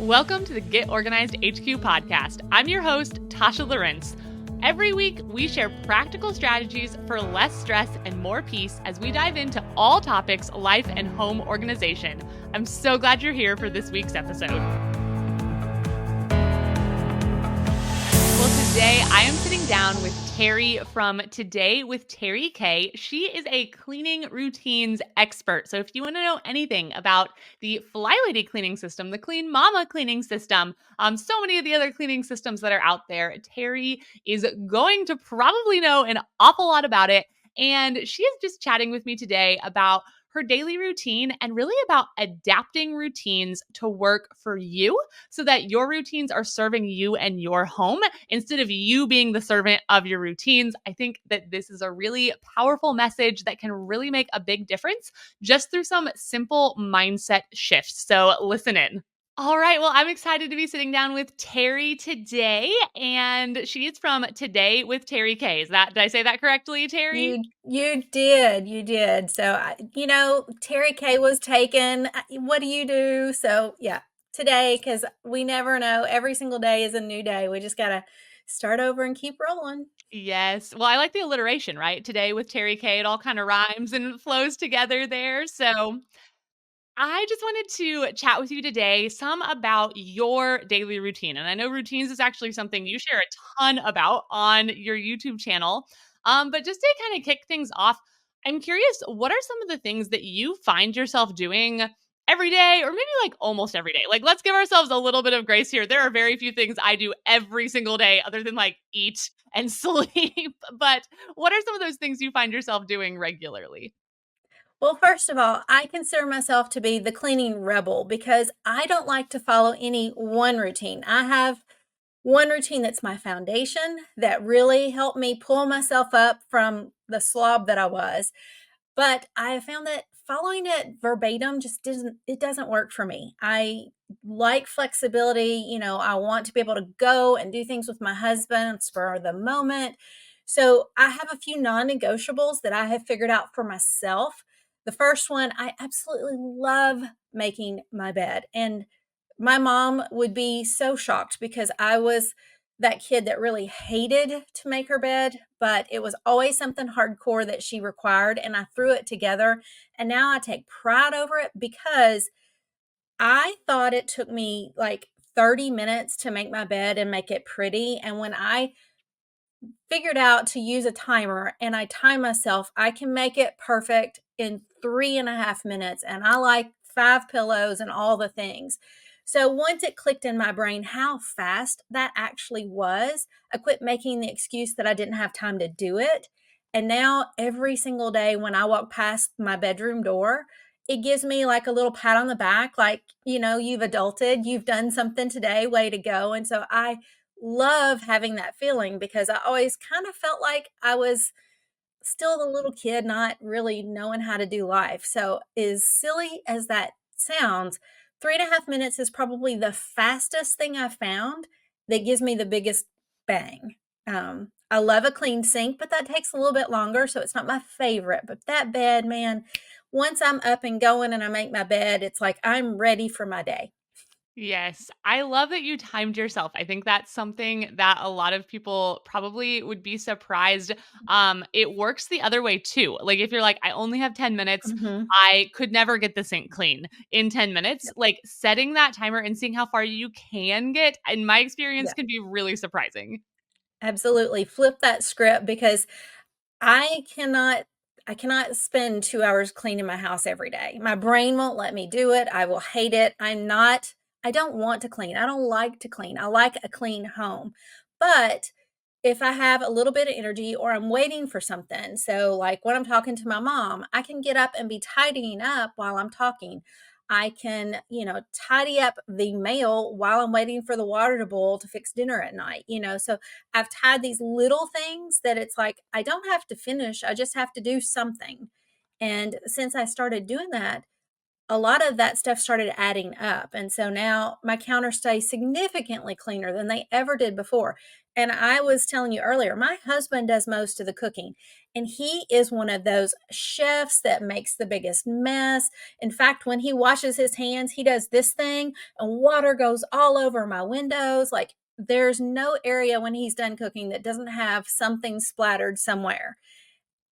Welcome to the Get Organized HQ podcast. I'm your host, Tasha Lawrence. Every week, we share practical strategies for less stress and more peace as we dive into all topics life and home organization. I'm so glad you're here for this week's episode. Well, today I am sitting down with Terri from Today with Terri K. She is a cleaning routines expert. So if you want to know anything about the Fly Lady cleaning system, the Clean Mama cleaning system, so many of the other cleaning systems that are out there, Terri is going to probably know an awful lot about it. And she is just chatting with me today about her daily routine and really about adapting routines to work for you so that your routines are serving you and your home instead of you being the servant of your routines. I think that this is a really powerful message that can really make a big difference just through some simple mindset shifts. So listen in. All right. Well, I'm excited to be sitting down with Terri today, and she is from Today with Terri K. Did I say that correctly, Terri? You did. So, Terry K was taken. What do you do? So, yeah, today, because we never know. Every single day is a new day. We just got to start over and keep rolling. Yes. Well, I like the alliteration, right? Today with Terri K. It all kind of rhymes and flows together there. So I just wanted to chat with you today some about your daily routine. And I know routines is actually something you share a ton about on your YouTube channel. But just to kind of kick things off, I'm curious, what are some of the things that you find yourself doing every day or maybe like almost every day? Like, let's give ourselves a little bit of grace here. There are very few things I do every single day other than like eat and sleep. But what are some of those things you find yourself doing regularly? Well, first of all, I consider myself to be the cleaning rebel because I don't like to follow any one routine. I have one routine that's my foundation that really helped me pull myself up from the slob that I was. But I have found that following it verbatim just doesn't work for me. I like flexibility, I want to be able to go and do things with my husband spur of the moment. So I have a few non-negotiables that I have figured out for myself. The first one, I absolutely love making my bed. And my mom would be so shocked because I was that kid that really hated to make her bed, but it was always something hardcore that she required, and I threw it together. And now I take pride over it because I thought it took me like 30 minutes to make my bed and make it pretty. And when I figured out to use a timer and I time myself, I can make it perfect in 3.5 minutes. And I like 5 pillows and all the things. So once it clicked in my brain how fast that actually was, I quit making the excuse that I didn't have time to do it. And now every single day when I walk past my bedroom door, it gives me like a little pat on the back, like, you've adulted, you've done something today, way to go. And so I love having that feeling because I always kind of felt like I was still the little kid, not really knowing how to do life. So, as silly as that sounds, 3.5 minutes is probably the fastest thing I've found that gives me the biggest bang. I love a clean sink, but that takes a little bit longer. So, it's not my favorite. But that bed, man, once I'm up and going and I make my bed, it's like I'm ready for my day. Yes, I love that you timed yourself. I think that's something that a lot of people probably would be surprised. It works the other way too. Like if you're like, I only have 10 minutes, Mhm. I could never get the sink clean in 10 minutes. Yep. Like setting that timer and seeing how far you can get, in my experience, Yeah, can be really surprising. absolutely. Flip that script because I cannot I cannot spend 2 hours cleaning my house every day. My brain won't let me do it. I will hate it. I don't want to clean. I don't like to clean. I like a clean home. But if I have a little bit of energy or I'm waiting for something, so like when I'm talking to my mom, I can get up and be tidying up while I'm talking. I can, tidy up the mail while I'm waiting for the water to boil to fix dinner at night. So I've tied these little things that it's like I don't have to finish, I just have to do something. And since I started doing that, a lot of that stuff started adding up. And so now my counters stay significantly cleaner than they ever did before. And I was telling you earlier, my husband does most of the cooking, and he is one of those chefs that makes the biggest mess. In fact, when he washes his hands, he does this thing, and water goes all over my windows. Like, there's no area when he's done cooking that doesn't have something splattered somewhere.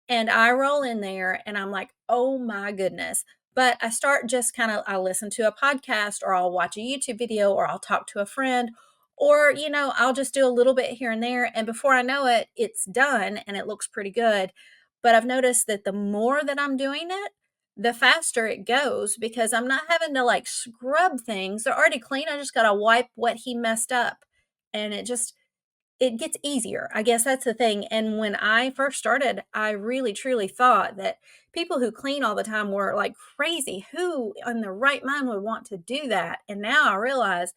And I roll in there and I'm like, "Oh my goodness." But I start just kind of, I'll listen to a podcast or I'll watch a YouTube video or I'll talk to a friend or, I'll just do a little bit here and there. And before I know it, it's done and it looks pretty good. But I've noticed that the more that I'm doing it, the faster it goes because I'm not having to like scrub things. They're already clean. I just got to wipe what he messed up. And it gets easier. I guess that's the thing. And when I first started, I really truly thought that people who clean all the time were like crazy. Who in their right mind would want to do that? And now I realize,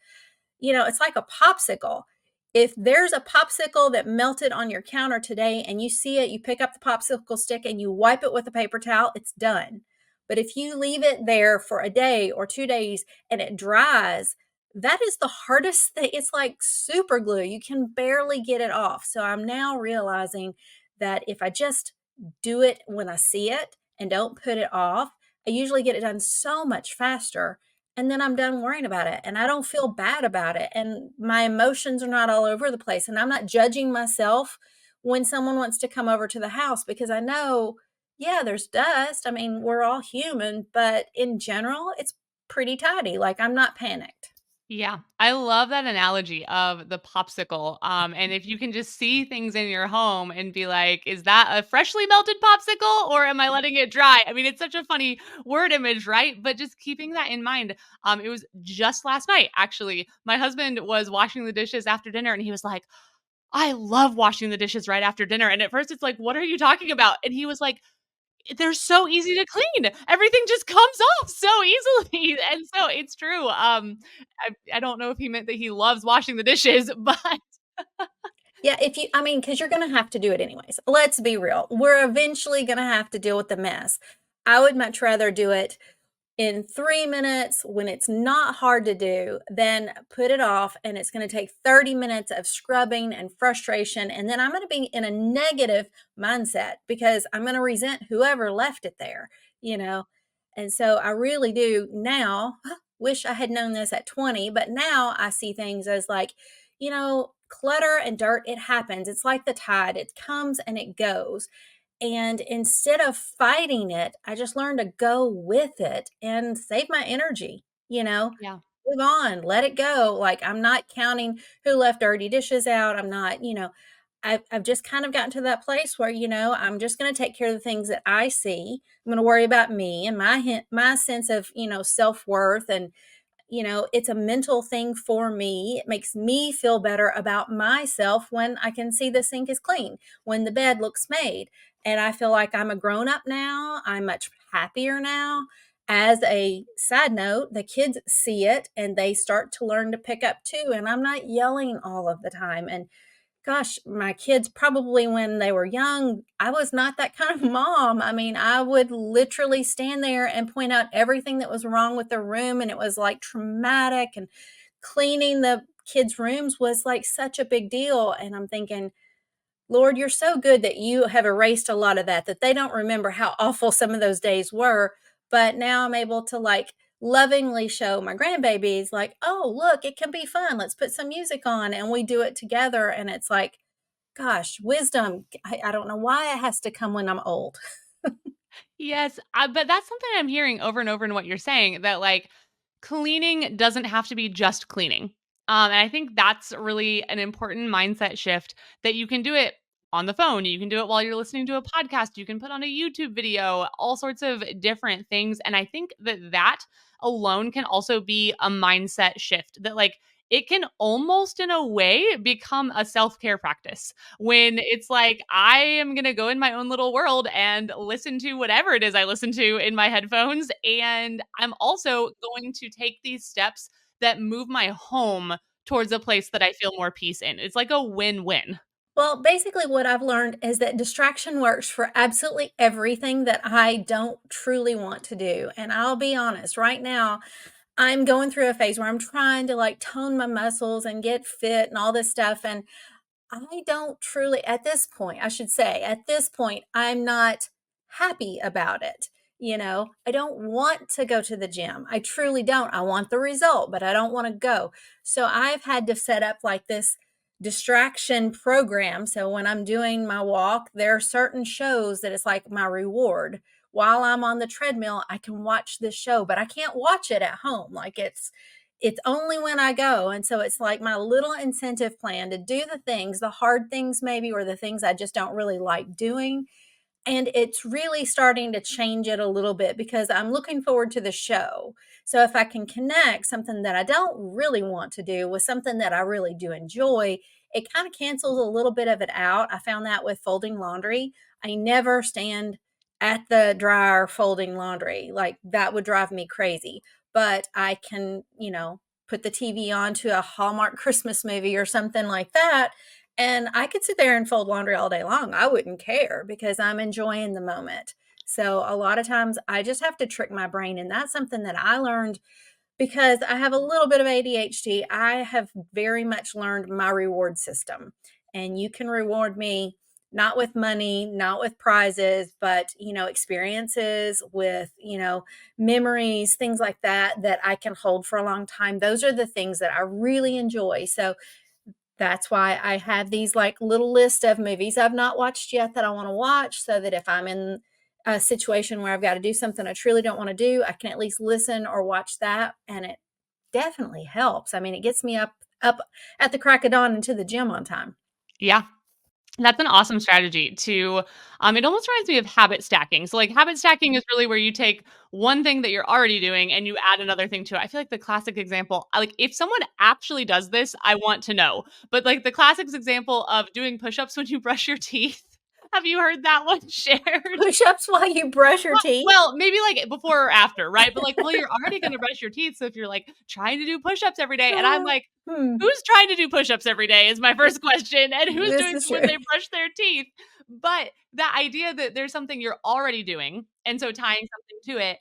it's like a popsicle. If there's a popsicle that melted on your counter today and you see it, you pick up the popsicle stick and you wipe it with a paper towel, it's done. But if you leave it there for a day or 2 days and it dries, that is the hardest thing. It's like super glue. You can barely get it off. So I'm now realizing that if I just do it when I see it and don't put it off, I usually get it done so much faster and then I'm done worrying about it and I don't feel bad about it and my emotions are not all over the place and I'm not judging myself when someone wants to come over to the house because I know, yeah, there's dust. I mean, we're all human, but in general, it's pretty tidy. Like I'm not panicked. Yeah, I love that analogy of the popsicle. And if you can just see things in your home and be like, is that a freshly melted popsicle or am I letting it dry? I mean, it's such a funny word image, right? But just keeping that in mind. It was just last night, actually. My husband was washing the dishes after dinner and he was like, I love washing the dishes right after dinner. And at first it's like, what are you talking about? And he was like, they're so easy to clean. Everything just comes off so easily. And so it's true. I don't know if he meant that he loves washing the dishes, but Yeah, I mean, because you're going to have to do it anyways. Let's be real. We're eventually going to have to deal with the mess. I would much rather do it in 3 minutes when it's not hard to do, then put it off and it's going to take 30 minutes of scrubbing and frustration. And then I'm going to be in a negative mindset because I'm going to resent whoever left it there, you know? And so I really do now wish I had known this at 20, but now I see things as like, clutter and dirt, it happens. It's like the tide, it comes and it goes. And instead of fighting it, I just learned to go with it and save my energy, yeah. move on, let it go. Like I'm not counting who left dirty dishes out. I'm not, I've just kind of gotten to that place where, I'm just going to take care of the things that I see. I'm going to worry about me and my sense of, self-worth and it's a mental thing for me. It makes me feel better about myself when I can see the sink is clean, when the bed looks made. And I feel like I'm a grown up now. I'm much happier now. As a side note, the kids see it and they start to learn to pick up too. And I'm not yelling all of the time. And gosh, my kids probably when they were young, I was not that kind of mom. I mean, I would literally stand there and point out everything that was wrong with their room. And it was like traumatic. And cleaning the kids' rooms was like such a big deal. And I'm thinking, Lord, you're so good that you have erased a lot of that they don't remember how awful some of those days were. But now I'm able to like lovingly show my grandbabies, like, oh, look, it can be fun. Let's put some music on and we do it together. And it's like, gosh, wisdom. I don't know why it has to come when I'm old. Yes, but that's something I'm hearing over and over in what you're saying that like cleaning doesn't have to be just cleaning. And I think that's really an important mindset shift that you can do it on the phone. You can do it while you're listening to a podcast. You can put on a YouTube video, all sorts of different things. And I think that that alone can also be a mindset shift that like it can almost in a way become a self-care practice when it's like I am going to go in my own little world and listen to whatever it is I listen to in my headphones. And I'm also going to take these steps that move my home towards a place that I feel more peace in. It's like a win win. Well, basically, what I've learned is that distraction works for absolutely everything that I don't truly want to do. And I'll be honest, right now, I'm going through a phase where I'm trying to like tone my muscles and get fit and all this stuff. And I don't truly, at this point, I should say, at this point, I'm not happy about it. I don't want to go to the gym. I truly don't. I want the result, but I don't want to go. So I've had to set up like this distraction program. So when I'm doing my walk, there are certain shows that it's like my reward. While I'm on the treadmill, I can watch this show, but I can't watch it at home. Like it's only when I go. And so it's like my little incentive plan to do the things, the hard things maybe, or the things I just don't really like doing. And it's really starting to change it a little bit because I'm looking forward to the show. So if I can connect something that I don't really want to do with something that I really do enjoy, it kind of cancels a little bit of it out. I found that with folding laundry. I never stand at the dryer folding laundry. Like that would drive me crazy. But I can, put the TV on to a Hallmark Christmas movie or something like that, and I could sit there and fold laundry all day long. I wouldn't care because I'm enjoying the moment. So a lot of times I just have to trick my brain. And that's something that I learned because I have a little bit of ADHD. I have very much learned my reward system. And you can reward me not with money, not with prizes, but, experiences with, memories, things like that, that I can hold for a long time. Those are the things that I really enjoy. So that's why I have these like little list of movies I've not watched yet that I want to watch, so that if I'm in a situation where I've got to do something I truly don't want to do, I can at least listen or watch that. And it definitely helps. I mean, it gets me up at the crack of dawn into the gym on time. Yeah. That's an awesome strategy to it almost reminds me of habit stacking. So, like, habit stacking is really where you take one thing that you're already doing and you add another thing to it. I feel like the classic example, like, if someone actually does this, I want to know. But, like, the classic example of doing push-ups when you brush your teeth. Have you heard that one shared? Push-ups while you brush your teeth. Well, maybe, like, before or after, right? But, like, well, you're already gonna brush your teeth, so if you're, like, trying to do push-ups every day, and I'm like, Hmm, who's trying to do push-ups every day is my first question, and who's this doing is them when true. they brush their teeth? But the idea that there's something you're already doing, and so tying something to it,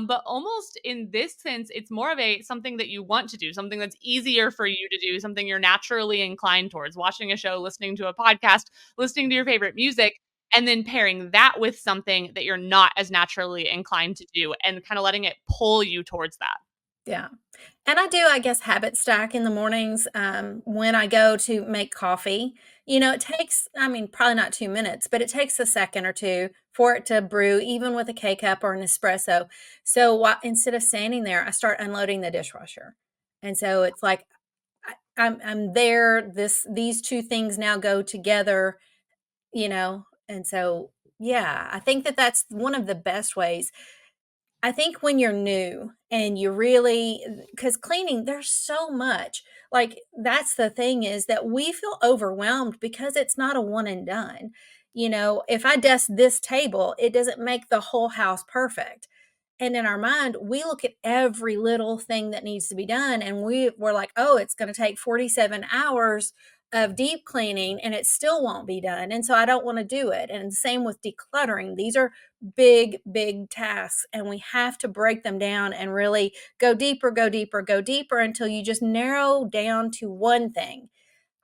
but almost in this sense, it's more of a something that you want to do, something that's easier for you to do, something you're naturally inclined towards, watching a show, listening to a podcast, listening to your favorite music, and then pairing that with something that you're not as naturally inclined to do and kinda letting it pull you towards that. Yeah. And I do, I guess, habit stack in the mornings when I go to make coffee. It takes, I mean, probably not 2 minutes, but it takes a second or two for it to brew, even with a K cup or an espresso. So instead of standing there, I start unloading the dishwasher. And so it's like I'm there. These two things now go together, and so yeah, I think that that's one of the best ways. I think when you're new and you really, because cleaning, there's so much. Like, that's the thing, is that we feel overwhelmed because it's not a one and done. If I dust this table, it doesn't make the whole house perfect. And in our mind, we look at every little thing that needs to be done, and we're like, oh, it's going to take 47 hours of deep cleaning and it still won't be done. And so I don't want to do it. And same with decluttering. These are big, big tasks, and we have to break them down and really go deeper, go deeper, go deeper until you just narrow down to one thing.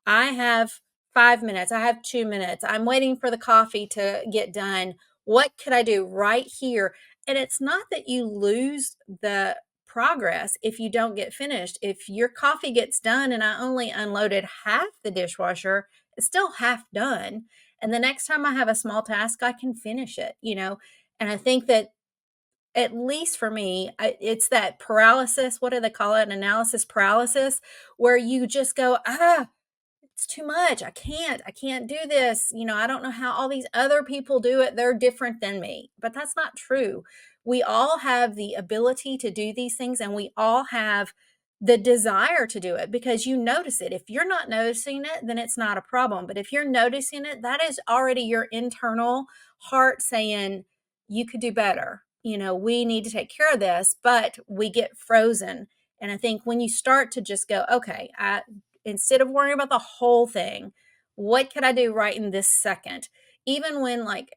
I have 5 minutes. I have 2 minutes. I'm waiting for the coffee to get done. What could I do right here? And it's not that you lose the progress if you don't get finished. If your coffee gets done and I only unloaded half the dishwasher, it's still half done. And the next time I have a small task, I can finish it. And I think that, at least for me, it's that paralysis. What do they call it? Analysis paralysis, where you just go, it's too much. I can't do this. I don't know how all these other people do it. They're different than me. But that's not true. We all have the ability to do these things, and we all have the desire to do it because you notice it. If you're not noticing it, then it's not a problem. But if you're noticing it, that is already your internal heart saying, you could do better. We need to take care of this, but we get frozen. And I think when you start to just go, okay, instead of worrying about the whole thing, what could I do right in this second? Even when, like,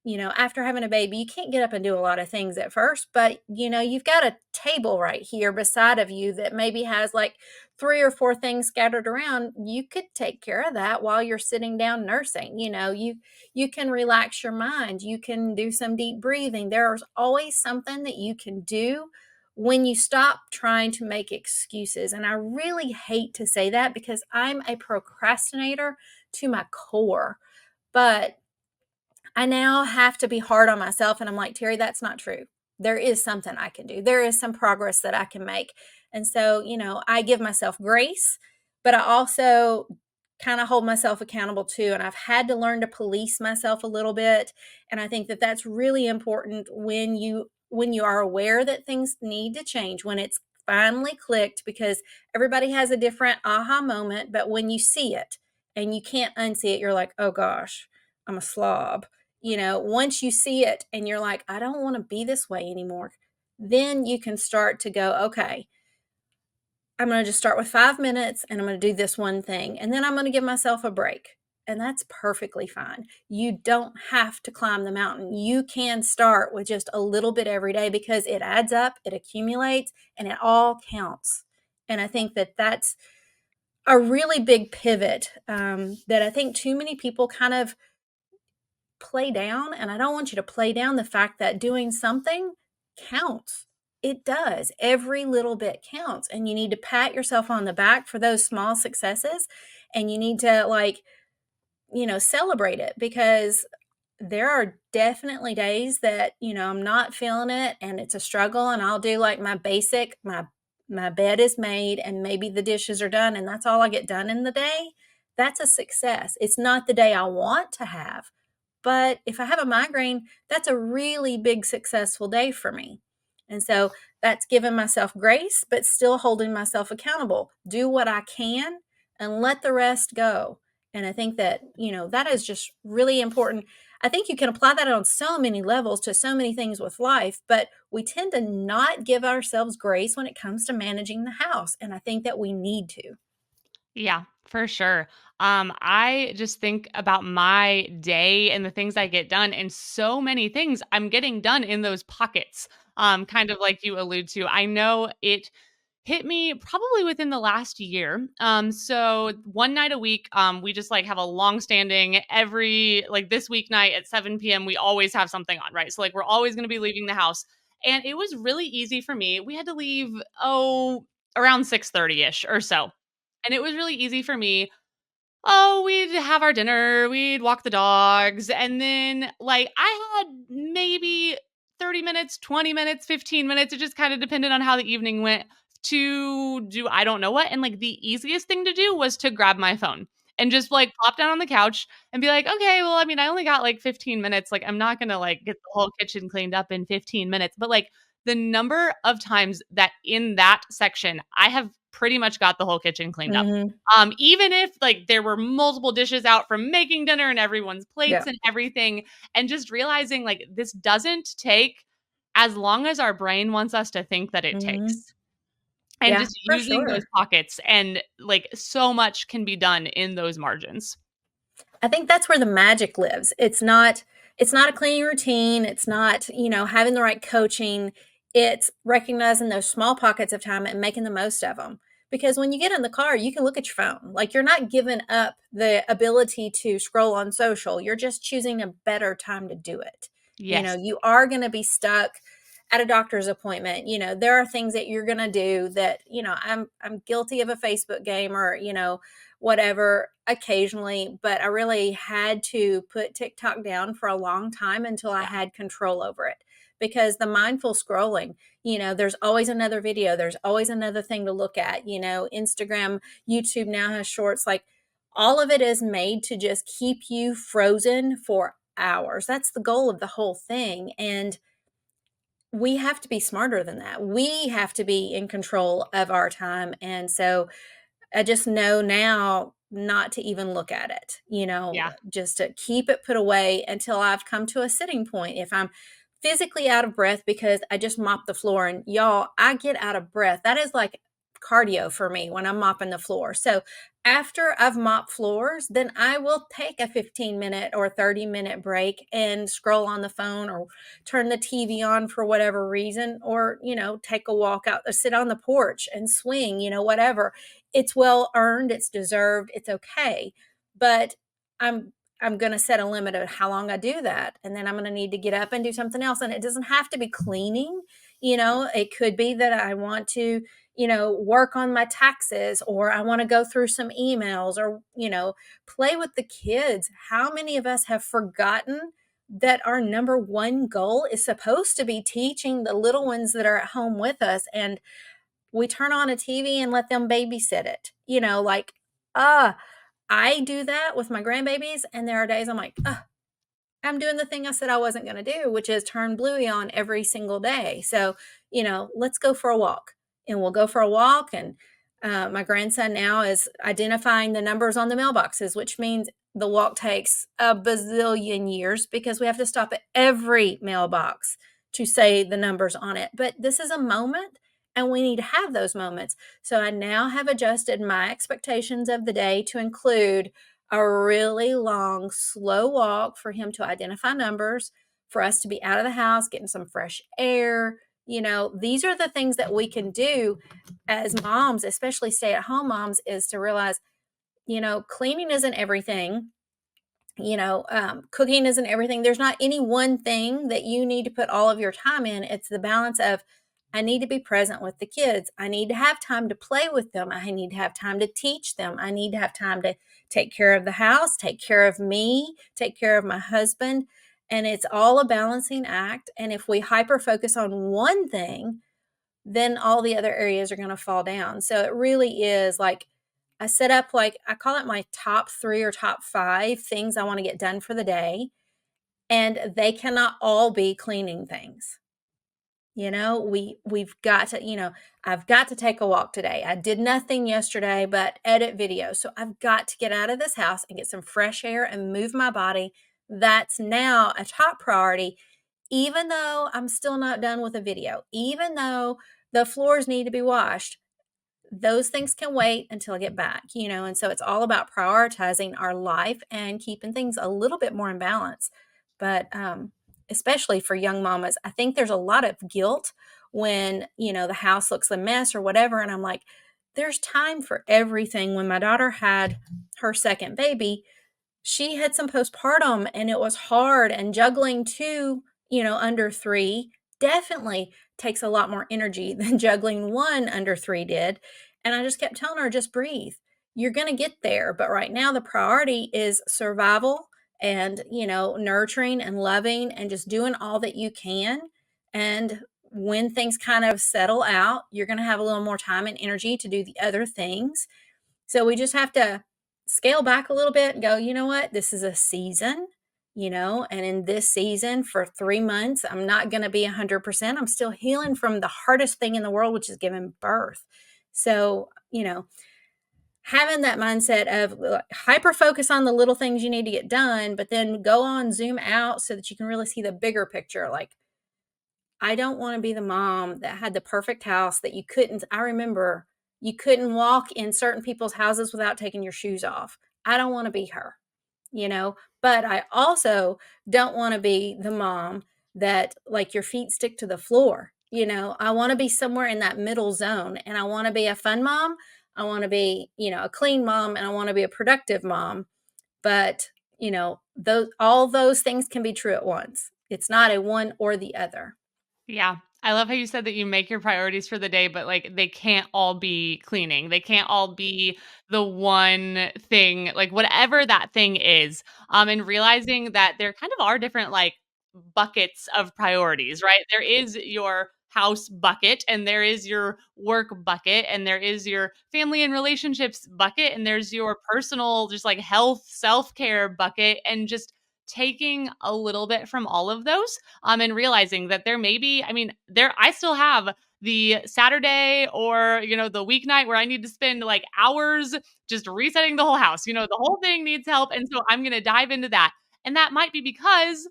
after having a baby, you can't get up and do a lot of things at first, but you've got a table right here beside of you that maybe has like 3 or 4 things scattered around. You could take care of that while you're sitting down nursing. You can relax your mind. You can do some deep breathing. There's always something that you can do when you stop trying to make excuses. And I really hate to say that because I'm a procrastinator to my core. But I now have to be hard on myself. And I'm like, Terri, that's not true. There is something I can do. There is some progress that I can make. And so, I give myself grace, but I also kind of hold myself accountable too. And I've had to learn to police myself a little bit. And I think that that's really important when you are aware that things need to change, when it's finally clicked, because everybody has a different aha moment. But when you see it and you can't unsee it, you're like, oh gosh, I'm a slob. Once you see it and you're like, I don't want to be this way anymore, then you can start to go, okay, I'm going to just start with 5 minutes and I'm going to do this one thing. And then I'm going to give myself a break. And that's perfectly fine. You don't have to climb the mountain. You can start with just a little bit every day because it adds up, it accumulates, and it all counts. And I think that that's a really big pivot that I think too many people kind of play down. And I don't want you to play down the fact that doing something counts. It does. Every little bit counts. And you need to pat yourself on the back for those small successes. And you need to, celebrate it, because there are definitely days that, I'm not feeling it and it's a struggle. And I'll do like my basic, my bed is made and maybe the dishes are done. And that's all I get done in the day. That's a success. It's not the day I want to have, but if I have a migraine, that's a really big successful day for me. And so that's giving myself grace, but still holding myself accountable. Do what I can and let the rest go. And I think that, that is just really important. I think you can apply that on so many levels to so many things with life, but we tend to not give ourselves grace when it comes to managing the house. And I think that we need to. Yeah, for sure. I just think about my day and the things I get done, and so many things I'm getting done in those pockets. Kind of like you allude to. I know it hit me probably within the last year. So one night a week, we just like have a long standing every like this weeknight at 7 p.m. We always have something on, right? So like we're always going to be leaving the house, and it was really easy for me. We had to leave around 6:30 ish or so, and it was really easy for me. Oh, we'd have our dinner, we'd walk the dogs, and then, like, I had maybe 30 minutes, 20 minutes, 15 minutes, it just kinda depended on how the evening went, to do I don't know what, and, like, the easiest thing to do was to grab my phone and just, like, plop down on the couch and be like, "Okay, well, I mean, I only got, like, 15 minutes, like, I'm not gonna, like, get the whole kitchen cleaned up in 15 minutes," but, like, the number of times that in that section, I have pretty much got the whole kitchen cleaned up. Hmm. Even if like there were multiple dishes out from making dinner and everyone's plates Yeah. and everything, and just realizing like this doesn't take as long as our brain wants us to think that it Hmm. takes. And Yeah, just for using those sure. pockets, and like so much can be done in those margins. I think that's where the magic lives. It's not a cleaning routine, it's not, having the right coaching. It's recognizing those small pockets of time and making the most of them. Because when you get in the car, you can look at your phone. Like you're not giving up the ability to scroll on social. You're just choosing a better time to do it. Yes. You are going to be stuck at a doctor's appointment. There are things that you're going to do that, I'm guilty of a Facebook game or, whatever occasionally, but I really had to put TikTok down for a long time until I Yeah. had control over it. Because the mindful scrolling, there's always another video, there's always another thing to look at. Instagram, YouTube now has shorts. Like all of it is made to just keep you frozen for hours. That's the goal of the whole thing. And we have to be smarter than that. We have to be in control of our time. And so I just know now not to even look at it, Yeah. just to keep it put away until I've come to a sitting point. If I'm physically out of breath because I just mopped the floor, and y'all, I get out of breath. That is like cardio for me when I'm mopping the floor. So after I've mopped floors, then I will take a 15-minute or 30-minute break and scroll on the phone or turn the TV on for whatever reason, or, take a walk out or sit on the porch and swing, whatever. It's well earned, it's deserved, it's okay. But I'm I'm going to set a limit of how long I do that. And then I'm going to need to get up and do something else. And it doesn't have to be cleaning. It could be that I want to, work on my taxes, or I want to go through some emails, or, play with the kids. How many of us have forgotten that our number one goal is supposed to be teaching the little ones that are at home with us? And we turn on a TV and let them babysit it, ah, I do that with my grandbabies, and there are days I'm like, "Ugh, I'm doing the thing I said I wasn't gonna do, which is turn Bluey on every single day." So, let's go for a walk. And we'll go for a walk, and, my grandson now is identifying the numbers on the mailboxes, which means the walk takes a bazillion years because we have to stop at every mailbox to say the numbers on it. But this is a moment, and we need to have those moments. So I now have adjusted my expectations of the day to include a really long, slow walk for him to identify numbers, for us to be out of the house, getting some fresh air. These are the things that we can do as moms, especially stay at home moms, is to realize, cleaning isn't everything. Cooking isn't everything. There's not any one thing that you need to put all of your time in. It's the balance of, I need to be present with the kids. I need to have time to play with them. I need to have time to teach them. I need to have time to take care of the house, take care of me, take care of my husband. And it's all a balancing act. And if we hyper focus on one thing, then all the other areas are going to fall down. So it really is like, I set up, like, I call it my top 3 or top 5 things I want to get done for the day. And they cannot all be cleaning things. We've got to, I've got to take a walk today. I did nothing yesterday but edit videos. So I've got to get out of this house and get some fresh air and move my body. That's now a top priority, even though I'm still not done with a video, even though the floors need to be washed. Those things can wait until I get back, and so it's all about prioritizing our life and keeping things a little bit more in balance. But especially for young mamas, I think there's a lot of guilt when, the house looks a mess or whatever. And I'm like, there's time for everything. When my daughter had her second baby, she had some postpartum and it was hard, and juggling two, under three definitely takes a lot more energy than juggling one under three did. And I just kept telling her, just breathe. You're going to get there. But right now, the priority is survival and, nurturing and loving and just doing all that you can. And when things kind of settle out, you're going to have a little more time and energy to do the other things. So we just have to scale back a little bit and go, you know what? This is a season, and in this season for 3 months, I'm not going to be 100%. I'm still healing from the hardest thing in the world, which is giving birth. So, having that mindset of hyper focus on the little things you need to get done, but then go on, zoom out so that you can really see the bigger picture. Like, I don't want to be the mom that had the perfect house that you couldn't. I remember you couldn't walk in certain people's houses without taking your shoes off. I don't want to be her, but I also don't want to be the mom that, like, your feet stick to the floor. I want to be somewhere in that middle zone, and I want to be a fun mom. I want to be, a clean mom, and I want to be a productive mom. But, all those things can be true at once. It's not a one or the other. Yeah. I love how you said that you make your priorities for the day, but like they can't all be cleaning. They can't all be the one thing, like whatever that thing is. And realizing that there kind of are different like buckets of priorities, right? There is your house bucket, and there is your work bucket, and there is your family and relationships bucket, and there's your personal, just like health, self-care bucket, and just taking a little bit from all of those, and realizing that there may be, I mean, I still have the Saturday or, the weeknight where I need to spend like hours just resetting the whole house. The whole thing needs help. And so I'm going to dive into that. And that might be because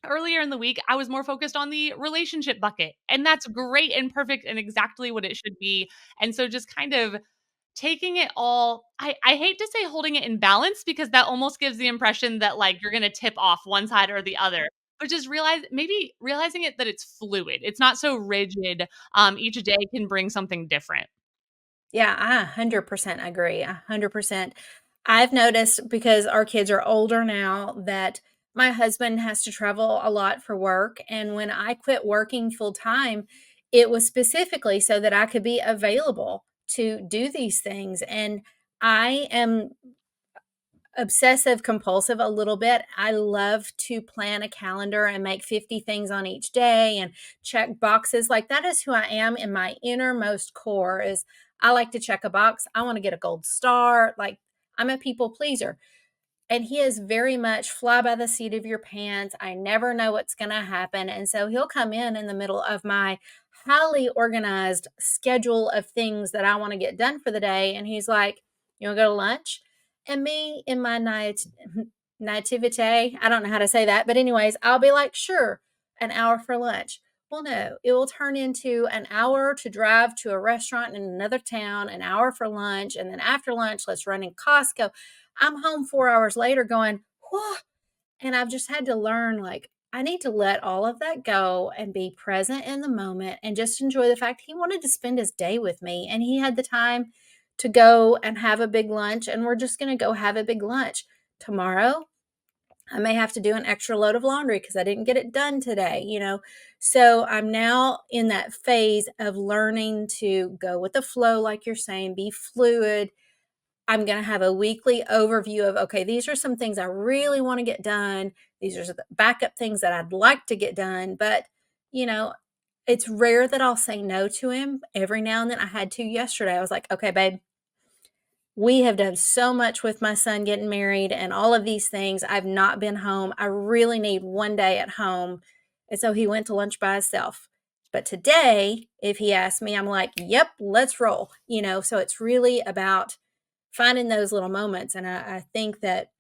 earlier in the week, I was more focused on the relationship bucket, and that's great and perfect and exactly what it should be. And so just kind of taking it all, I hate to say holding it in balance because that almost gives the impression that, like, you're gonna tip off one side or the other, but just maybe realizing it that it's fluid. It's not so rigid. Each day can bring something different. Yeah, I 100% agree, 100%. I've noticed because our kids are older now that my husband has to travel a lot for work, and when I quit working full time, it was specifically so that I could be available to do these things, and I am obsessive compulsive a little bit. I love to plan a calendar and make 50 things on each day and check boxes. Like that is who I am in my innermost core is I like to check a box. I want to get a gold star. Like I'm a people pleaser. And he is very much fly by the seat of your pants. I never know what's going to happen. And so he'll come in the middle of my highly organized schedule of things that I want to get done for the day. And he's like, you want to go to lunch? And me in my nativete, I don't know how to say that. But, anyways, I'll be like, sure, an hour for lunch. Well, no, it will turn into an hour to drive to a restaurant in another town, an hour for lunch. And then after lunch, let's run in Costco. I'm home 4 hours later going, "Whoa," and I've just had to learn, like, I need to let all of that go and be present in the moment and just enjoy the fact he wanted to spend his day with me, and he had the time to go and have a big lunch, and we're just gonna go have a big lunch. Tomorrow, I may have to do an extra load of laundry because I didn't get it done today, you know? So, I'm now in that phase of learning to go with the flow, like you're saying, be fluid, I'm going to have a weekly overview of, okay, these are some things I really want to get done. These are the backup things that I'd like to get done. But, you know, it's rare that I'll say no to him. Every now and then I had to yesterday. I was like, okay, babe, we have done so much with my son getting married and all of these things. I've not been home. I really need one day at home. And so he went to lunch by himself. But today, if he asks me, I'm like, yep, let's roll. So it's really about finding those little moments. And I think that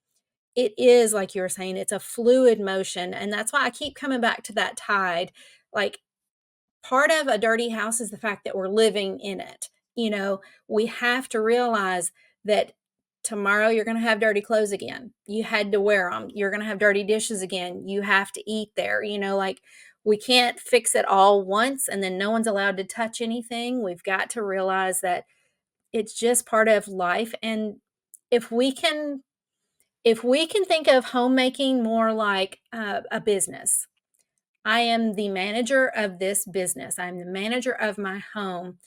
it is, like you were saying, it's a fluid motion. And that's why I keep coming back to that tide. Like, part of a dirty house is the fact that we're living in it. We have to realize that tomorrow you're going to have dirty clothes again. You had to wear them. You're going to have dirty dishes again. You have to eat there. Like we can't fix it all once and then no one's allowed to touch anything. We've got to realize that it's just part of life. And if we can if we can think of homemaking more like a business, I am the manager of this business. I'm the manager of my home.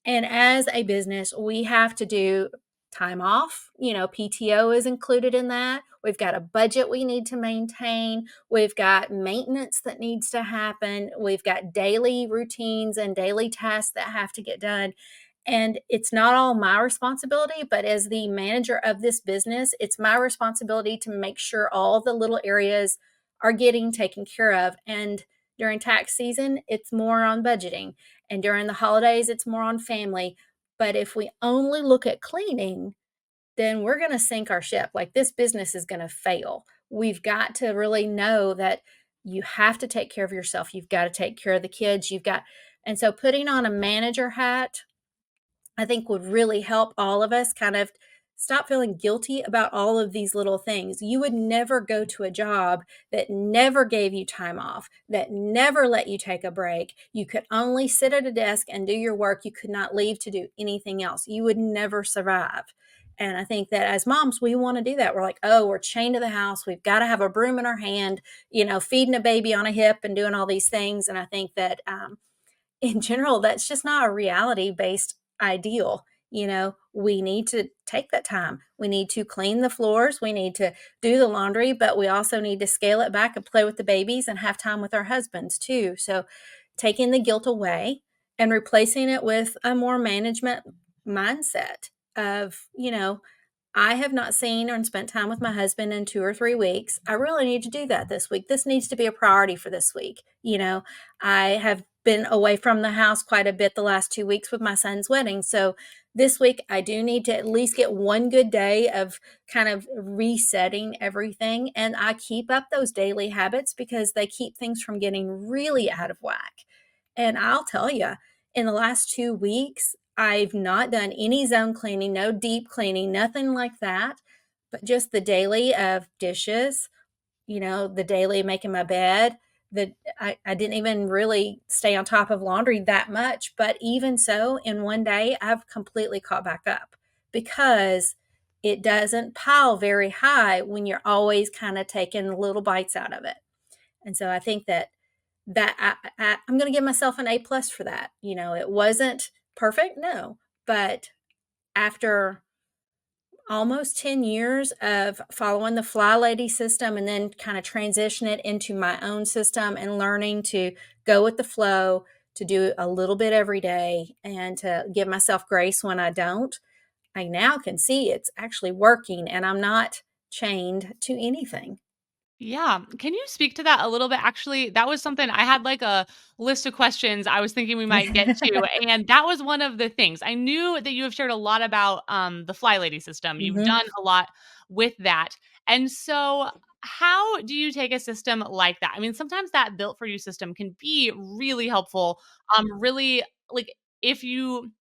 And as a business, we have to do time off. PTO is included in that. We've got a budget we need to maintain. We've got maintenance that needs to happen. We've got daily routines and daily tasks that have to get done. And it's not all my responsibility, but as the manager of this business, it's my responsibility to make sure all the little areas are getting taken care of. And during tax season, it's more on budgeting. And during the holidays, it's more on family. But if we only look at cleaning, then we're going to sink our ship. Like this business is going to fail. We've got to really know that you have to take care of yourself. You've got to take care of the kids. And so putting on a manager hat I think would really help all of us kind of stop feeling guilty about all of these little things. You would never go to a job that never gave you time off, that never let you take a break. You could only sit at a desk and do your work. You could not leave to do anything else. You would never survive. And I think that as moms, we want to do that. We're like, oh, we're chained to the house. We've got to have a broom in our hand, feeding a baby on a hip and doing all these things. And I think that in general, that's just not a reality based ideal. We need to take that time. We need to clean the floors. We need to do the laundry, but we also need to scale it back and play with the babies and have time with our husbands too. So, taking the guilt away and replacing it with a more management mindset of, I have not seen or spent time with my husband in 2 or 3 weeks. I really need to do that this week. This needs to be a priority for this week. I have been away from the house quite a bit the last 2 weeks with my son's wedding. So this week, I do need to at least get one good day of kind of resetting everything. And I keep up those daily habits because they keep things from getting really out of whack. And I'll tell you, in the last 2 weeks, I've not done any zone cleaning, no deep cleaning, nothing like that, but just the daily of dishes, the daily making my bed. I didn't even really stay on top of laundry that much, but even so, in one day, I've completely caught back up because it doesn't pile very high when you're always kind of taking little bites out of it. And so I think I'm going to give myself an A+ for that. It wasn't perfect, no, but after almost 10 years of following the Fly Lady system and then kind of transition it into my own system and learning to go with the flow, to do a little bit every day and to give myself grace when I don't, I now can see it's actually working and I'm not chained to anything. Yeah. Can you speak to that a little bit? Actually, that was something I had like a list of questions I was thinking we might get to. And that was one of the things. I knew that you have shared a lot about the Fly Lady system. You've Mhm. done a lot with that. And so, how do you take a system like that? I mean, sometimes that built for you system can be really helpful. Really like if you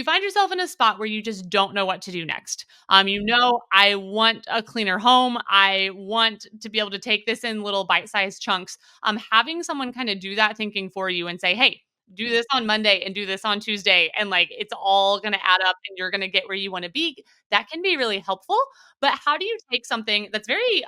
find yourself in a spot where you just don't know what to do next, I want a cleaner home. I want to be able to take this in little bite-sized chunks. Having someone kind of do that thinking for you and say, "Hey, do this on Monday and do this on Tuesday," and like it's all going to add up and you're going to get where you want to be. That can be really helpful. But how do you take something that's very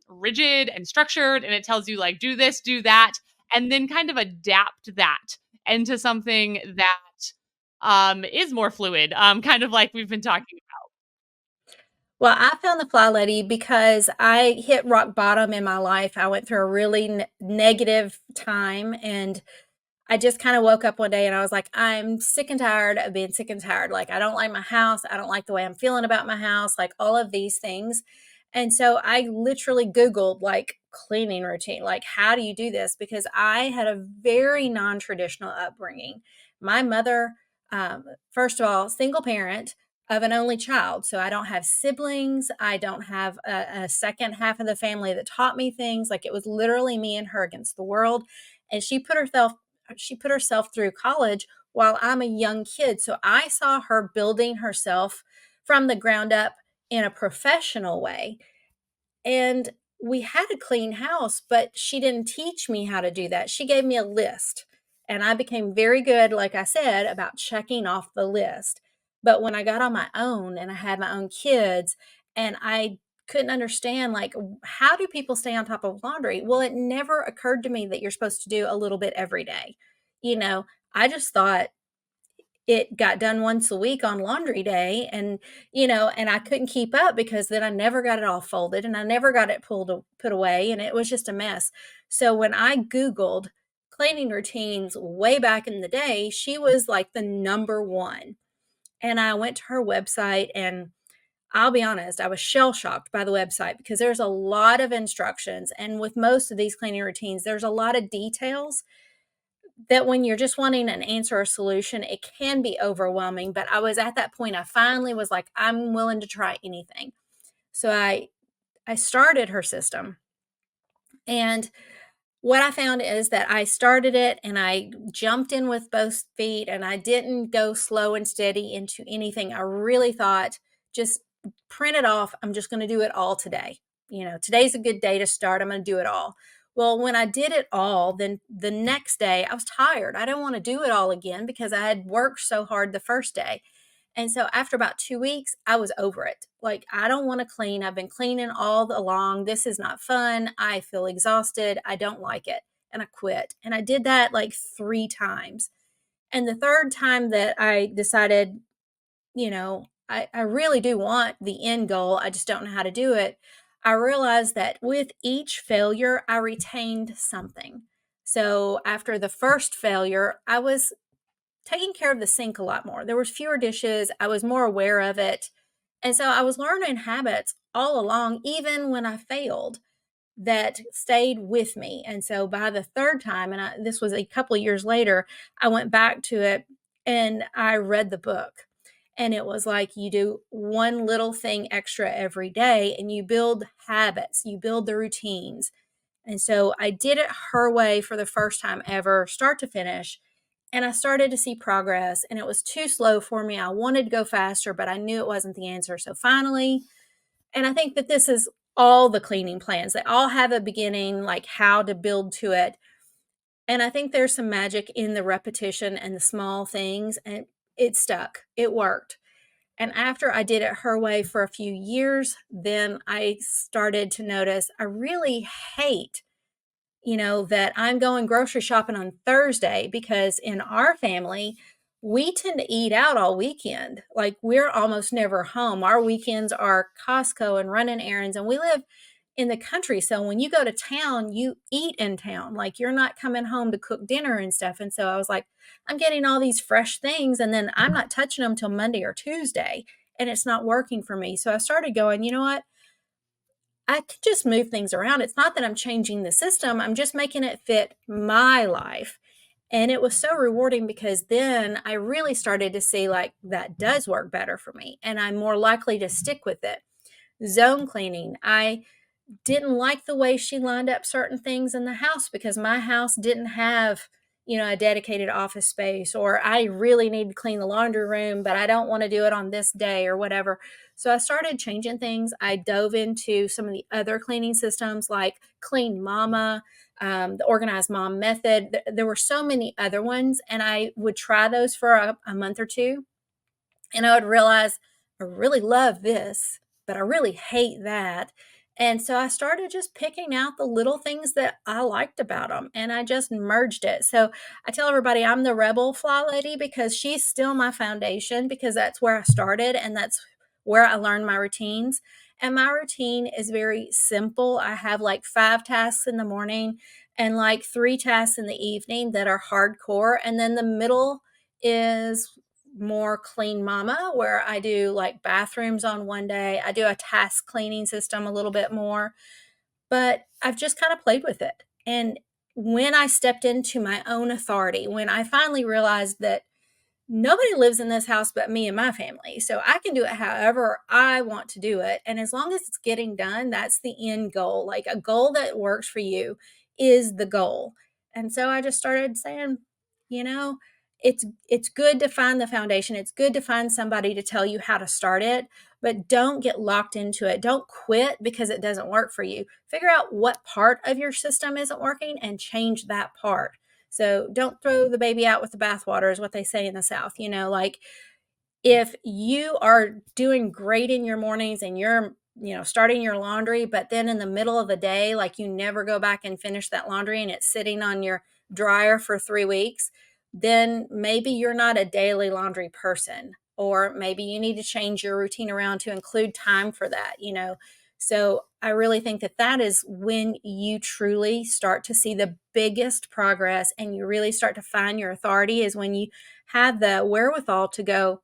rigid and structured and it tells you like do this, do that, and then kind of adapt that into something that is more fluid, kind of like we've been talking. Well, I found the Fly Lady because I hit rock bottom in my life. I went through a really negative time, and I just kind of woke up one day and I was like, I'm sick and tired of being sick and tired. Like, I don't like my house. I don't like the way I'm feeling about my house, like all of these things. And so I literally Googled like cleaning routine, like, how do you do this? Because I had a very non traditional upbringing. My mother, first of all, single parent of an only child. So I don't have siblings. I don't have a second half of the family that taught me things. Like, it was literally me and her against the world. And she put herself through college while I'm a young kid. So I saw her building herself from the ground up in a professional way. And we had a clean house, but she didn't teach me how to do that. She gave me a list. And I became very good, like I said, about checking off the list. But when I got on my own and I had my own kids and I couldn't understand, like, how do people stay on top of laundry? Well, it never occurred to me that you're supposed to do a little bit every day. You know, I just thought it got done once a week on laundry day, and I couldn't keep up because then I never got it all folded and I never got it put away, and it was just a mess. So when I googled cleaning routines way back in the day, she was like the number one. And I went to her website, and I'll be honest, I was shell shocked by the website because there's a lot of instructions, and with most of these cleaning routines there's a lot of details that when you're just wanting an answer or solution, it can be overwhelming. But I was at that point, I finally was like, I'm willing to try anything. So I started her system. And what I found is that I started it and I jumped in with both feet and I didn't go slow and steady into anything. I really thought, just print it off. I'm just going to do it all today. Today's a good day to start. I'm going to do it all. Well, when I did it all, then the next day I was tired. I didn't want to do it all again because I had worked so hard the first day. And so after about 2 weeks, I was over it. Like, I don't want to clean. I've been cleaning all along. This is not fun. I feel exhausted. I don't like it. And I quit. And I did that like 3 times. And the third time that I decided, I really do want the end goal, I just don't know how to do it. I realized that with each failure, I retained something. So after the first failure, I was taking care of the sink a lot more. There was fewer dishes. I was more aware of it. And so I was learning habits all along, even when I failed, that stayed with me. And so by the third time, and this was a couple of years later, I went back to it and I read the book. And it was like you do one little thing extra every day and you build habits, you build the routines. And so I did it her way for the first time ever, start to finish. And I started to see progress, and it was too slow for me. I wanted to go faster, but I knew it wasn't the answer. So finally, and I think that this is all the cleaning plans, they all have a beginning, like how to build to it. And I think there's some magic in the repetition and the small things, and it stuck, it worked. And after I did it her way for a few years, then I started to notice I really hate, that I'm going grocery shopping on Thursday, because in our family, we tend to eat out all weekend. Like, we're almost never home. Our weekends are Costco and running errands, and we live in the country. So when you go to town, you eat in town. Like, you're not coming home to cook dinner and stuff. And so I was like, I'm getting all these fresh things, and then I'm not touching them till Monday or Tuesday, and it's not working for me. So I started going, you know what? I could just move things around. It's not that I'm changing the system, I'm just making it fit my life. And it was so rewarding, because then I really started to see like that does work better for me and I'm more likely to stick with it. Zone cleaning. I didn't like the way she lined up certain things in the house, because my house didn't have, a dedicated office space, or I really need to clean the laundry room, but I don't want to do it on this day or whatever. So I started changing things. I dove into some of the other cleaning systems like Clean Mama, the Organized Mom method. There were so many other ones, and I would try those for a month or two, and I would realize I really love this, but I really hate that. And so I started just picking out the little things that I liked about them, and I just merged it. So I tell everybody I'm the rebel fly lady, because she's still my foundation, because that's where I started and that's where I learned my routines. And my routine is very simple. I have like 5 tasks in the morning and like 3 tasks in the evening that are hardcore. And then the middle is more Clean Mama, where I do like bathrooms on one day. I do a task cleaning system a little bit more, but I've just kind of played with it. And when I stepped into my own authority, when I finally realized that nobody lives in this house but me and my family, so I can do it however I want to do it. And as long as it's getting done, that's the end goal. Like, a goal that works for you is the goal. And so I just started saying, you know, it's good to find the foundation. It's good to find somebody to tell you how to start it, but don't get locked into it. Don't quit because it doesn't work for you. Figure out what part of your system isn't working and change that part. So don't throw the baby out with the bathwater, is what they say in the South. Like, if you are doing great in your mornings and you're, starting your laundry, but then in the middle of the day, like, you never go back and finish that laundry and it's sitting on your dryer for 3 weeks, then maybe you're not a daily laundry person, or maybe you need to change your routine around to include time for that. So I really think that that is when you truly start to see the biggest progress, and you really start to find your authority, is when you have the wherewithal to go,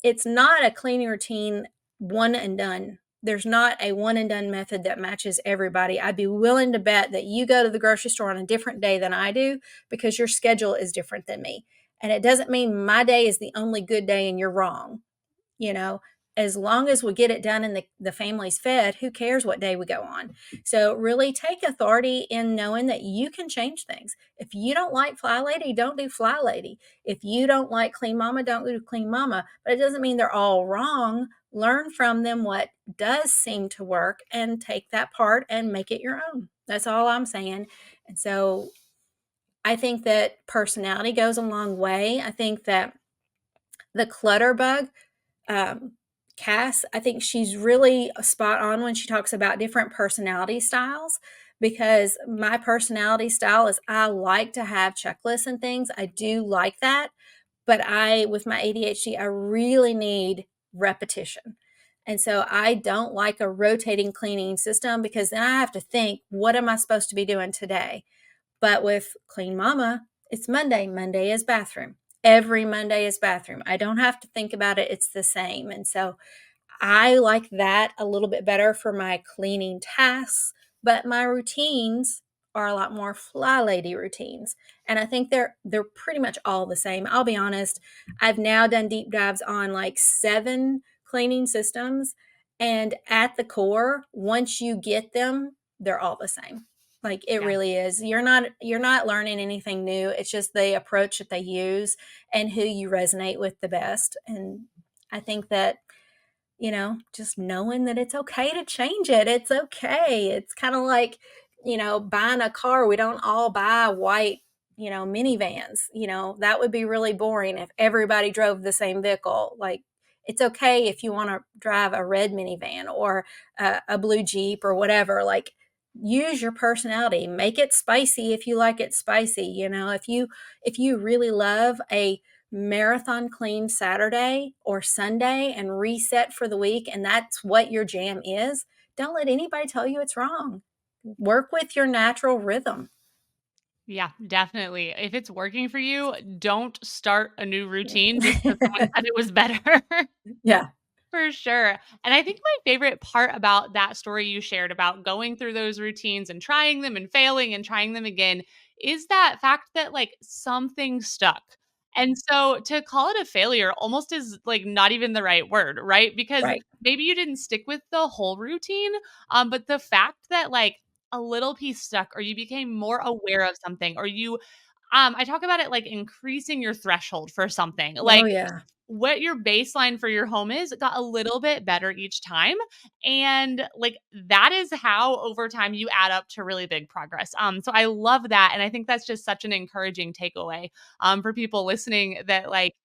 it's not a cleaning routine one and done. There's not a one and done method that matches everybody. I'd be willing to bet that you go to the grocery store on a different day than I do, because your schedule is different than me. And it doesn't mean my day is the only good day and you're wrong. you know as long as we get it done and the family's fed, who cares what day we go on? So really take authority in knowing that you can change things. If you don't like Fly Lady, don't do Fly Lady. If you don't like Clean Mama, don't do Clean Mama. But it doesn't mean they're all wrong. Learn from them what does seem to work and take that part and make it your own. That's all I'm saying. And so I think that personality goes a long way. I think that the clutter bug, um, Cass, I think she's really spot on when she talks about different personality styles, because my personality style is I like to have checklists and things. I do like that. But with my ADHD, I really need repetition. And so I don't like a rotating cleaning system, because then I have to think, what am I supposed to be doing today? But with Clean Mama, it's Monday. Monday is bathroom. Every Monday is bathroom. I don't have to think about it. It's the same. And so I like that a little bit better for my cleaning tasks, but my routines are a lot more fly lady routines. And I think they're pretty much all the same. I'll be honest, I've now done deep dives on like 7 cleaning systems, and at the core, once you get them, they're all the same. Like it Yeah. really is. You're not learning anything new. It's just the approach that they use and who you resonate with the best. And I think that just knowing that it's okay to change it. It's okay. It's kind of like, buying a car. We don't all buy white, minivans. That would be really boring if everybody drove the same vehicle. Like, it's okay if you want to drive a red minivan or a blue Jeep or whatever. Like, use your personality. Make it spicy if you like it spicy. If you really love a marathon clean Saturday or Sunday and reset for the week, and that's what your jam is, don't let anybody tell you it's wrong. Work with your natural rhythm. Yeah, definitely. If it's working for you, don't start a new routine just because someone said it was better. Yeah. For sure. And I think my favorite part about that story you shared about going through those routines and trying them and failing and trying them again is that fact that like something stuck. And so to call it a failure almost is like not even the right word, right? Because Right. maybe you didn't stick with the whole routine, but the fact that like a little piece stuck or you became more aware of something or you I talk about it like increasing your threshold for something. Oh, Like yeah. what your baseline for your home is got a little bit better each time, and like that is how over time you add up to really big progress. So I love that, and I think that's just such an encouraging takeaway for people listening, that like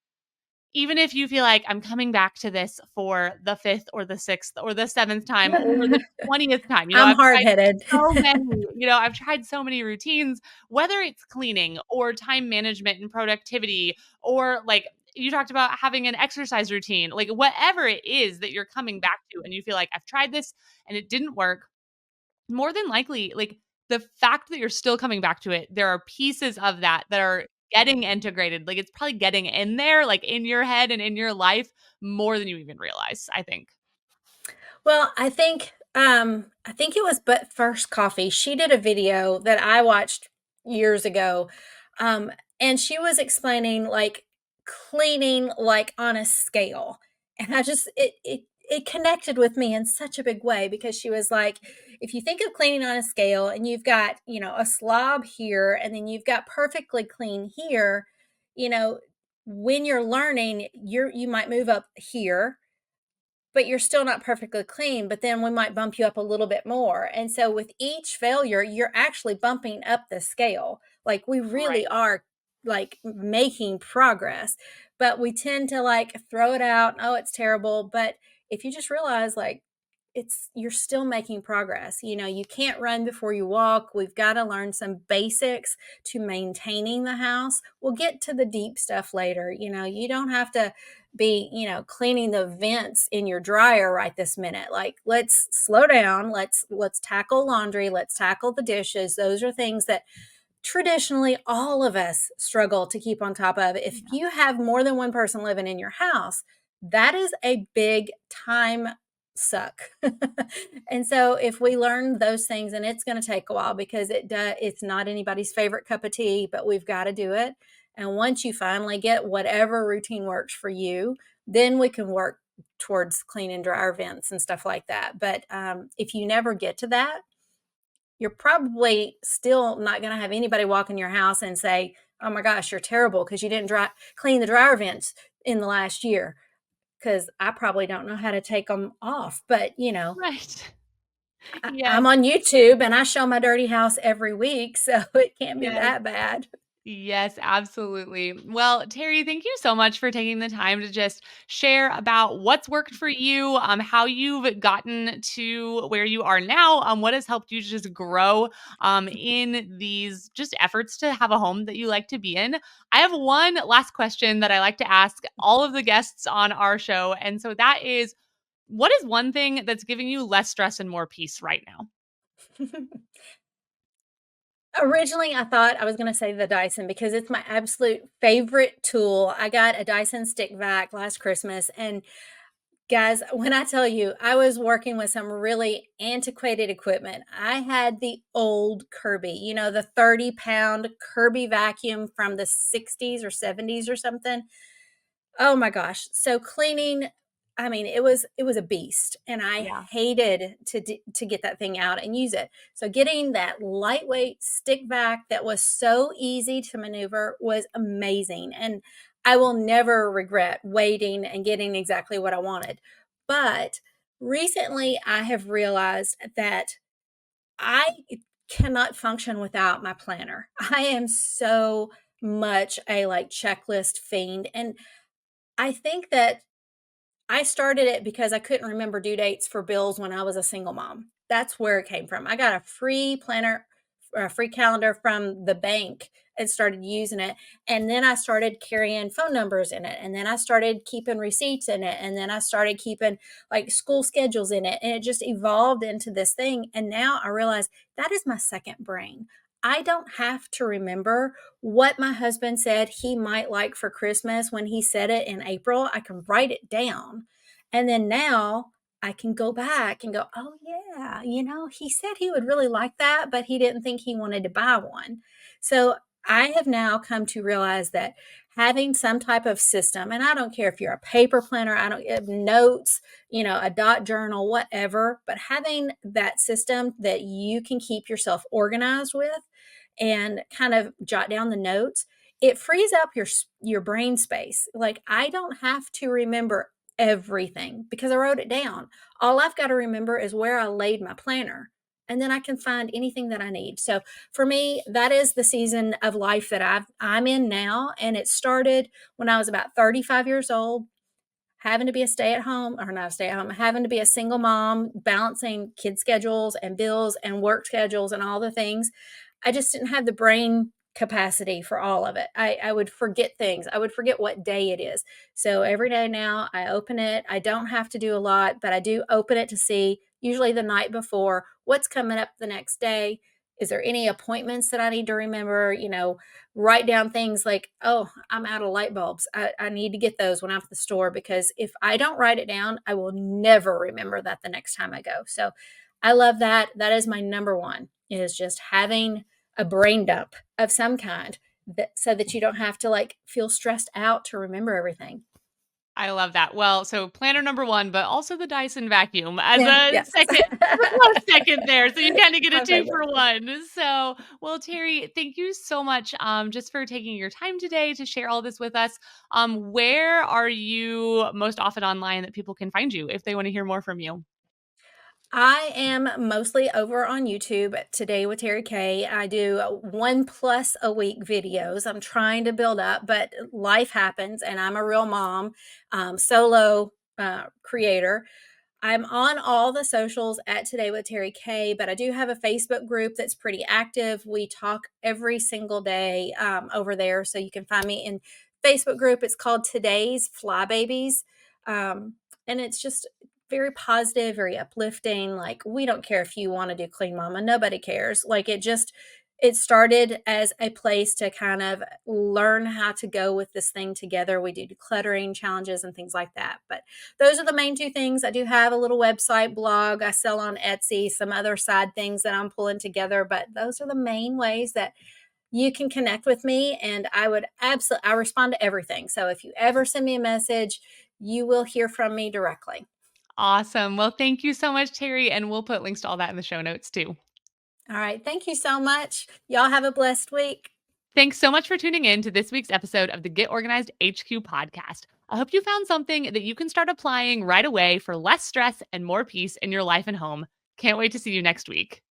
even if you feel like I'm coming back to this for the 5th or the 6th or the 7th time or the 20th time, I'm I've hard tried headed. so many, I've tried so many routines, whether it's cleaning or time management and productivity, or like you talked about having an exercise routine, like whatever it is that you're coming back to and you feel like I've tried this and it didn't work, more than likely, like, the fact that you're still coming back to it, there are pieces of that that are getting integrated, like, it's probably getting in there, like, in your head and in your life more than you even realize, I think. Well, I think it was But First Coffee. She did a video that I watched years ago. And she was explaining like cleaning like on a scale. And I just it connected with me in such a big way because she was like, if you think of cleaning on a scale and you've got, a slob here and then you've got perfectly clean here, you know, when you're learning, you might move up here, but you're still not perfectly clean, but then we might bump you up a little bit more. And so with each failure, you're actually bumping up the scale. Like we really Right. are like making progress, but we tend to like throw it out. Oh, it's terrible. But if you just realize like you're still making progress. You can't run before you walk. We've got to learn some basics to maintaining the house. We'll get to the deep stuff later. You don't have to be, cleaning the vents in your dryer right this minute. Like, let's slow down. Let's tackle laundry. Let's tackle the dishes. Those are things that traditionally all of us struggle to keep on top of. If Yeah. you have more than one person living in your house, that is a big time suck. And so if we learn those things, and it's going to take a while because it's not anybody's favorite cup of tea, but we've got to do it. And once you finally get whatever routine works for you, then we can work towards clean and dryer vents and stuff like that. But if you never get to that, you're probably still not going to have anybody walk in your house and say, "Oh my gosh, you're terrible because you didn't clean the dryer vents in the last year." Because I probably don't know how to take them off. But Right. I'm Yes. on YouTube and I show my dirty house every week, so it can't be Yes. that bad. Yes, absolutely. Well, Terry, thank you so much for taking the time to just share about what's worked for you, how you've gotten to where you are now, what has helped you to just grow in these just efforts to have a home that you like to be in. I have one last question that I like to ask all of the guests on our show. And so that is, what is one thing that's giving you less stress and more peace right now? Originally, I thought I was going to say the Dyson because it's my absolute favorite tool. I got a Dyson stick vac last Christmas, and Guys, when I tell you I was working with some really antiquated equipment, I had the old Kirby, the 30-pound Kirby vacuum from the 60s or 70s or something. Oh my gosh. So cleaning, I mean, it was a beast, and I Yeah. hated to get that thing out and use it. So getting that lightweight stick vac that was so easy to maneuver was amazing, and I will never regret waiting and getting exactly what I wanted. But recently I have realized that I cannot function without my planner. I am so much a like checklist fiend, and I think that I started it because I couldn't remember due dates for bills when I was a single mom. That's where it came from. I got a free planner, or a free calendar from the bank, and started using it. And then I started carrying phone numbers in it. And then I started keeping receipts in it. And then I started keeping like school schedules in it. And it just evolved into this thing. And now I realize that is my second brain. I don't have to remember what my husband said he might like for Christmas when he said it in April. I can write it down. And then now I can go back and go, oh, yeah, he said he would really like that, but he didn't think he wanted to buy one. So I have now come to realize that having some type of system, and I don't care if you're a paper planner, I don't have notes, a dot journal, whatever, but having that system that you can keep yourself organized with and kind of jot down the notes, it frees up your brain space. Like I don't have to remember everything because I wrote it down. All I've got to remember is where I laid my planner, and then I can find anything that I need. So for me, that is the season of life that I'm in now, and it started when I was about 35 years old, having to be a stay at home, or not a stay at home, having to be a single mom, balancing kid schedules and bills and work schedules and all the things. I just didn't have the brain capacity for all of it. I would forget things. I would forget what day it is. So every day now I open it. I don't have to do a lot, but I do open it to see, usually the night before, what's coming up the next day. Is there any appointments that I need to remember? Write down things like, oh, I'm out of light bulbs. I need to get those when I'm at the store, because if I don't write it down, I will never remember that the next time I go. So I love that. That is my number one, is just having a brain dump of some kind, so that you don't have to like feel stressed out to remember everything. I love that. Well, so planner number 1, but also the Dyson vacuum as Yeah, a yes. second, as a close second there. So you kind of get a My 2 favorite. for 1. So, well, Terry, thank you so much just for taking your time today to share all this with us. Where are you most often online that people can find you if they want to hear more from you? I am mostly over on YouTube at Today with Terri K. I do one plus a week videos. I'm trying to build up, but life happens, and I'm a real mom, solo creator. I'm on all the socials at Today with Terri K, but I do have a Facebook group that's pretty active. We talk every single day over there, so you can find me in Facebook group. It's called Today's Fly Babies, and it's just very positive, very uplifting. Like we don't care if you want to do Clean Mama, nobody cares. Like it started as a place to kind of learn how to go with this thing together. We do decluttering challenges and things like that, but those are the main two things. I do have a little website blog. I sell on Etsy, some other side things that I'm pulling together, but those are the main ways that you can connect with me. And I respond to everything. So if you ever send me a message, you will hear from me directly. Awesome. Well, thank you so much, Terry. And we'll put links to all that in the show notes too. All right. Thank you so much. Y'all have a blessed week. Thanks so much for tuning in to this week's episode of the Get Organized HQ podcast. I hope you found something that you can start applying right away for less stress and more peace in your life and home. Can't wait to see you next week.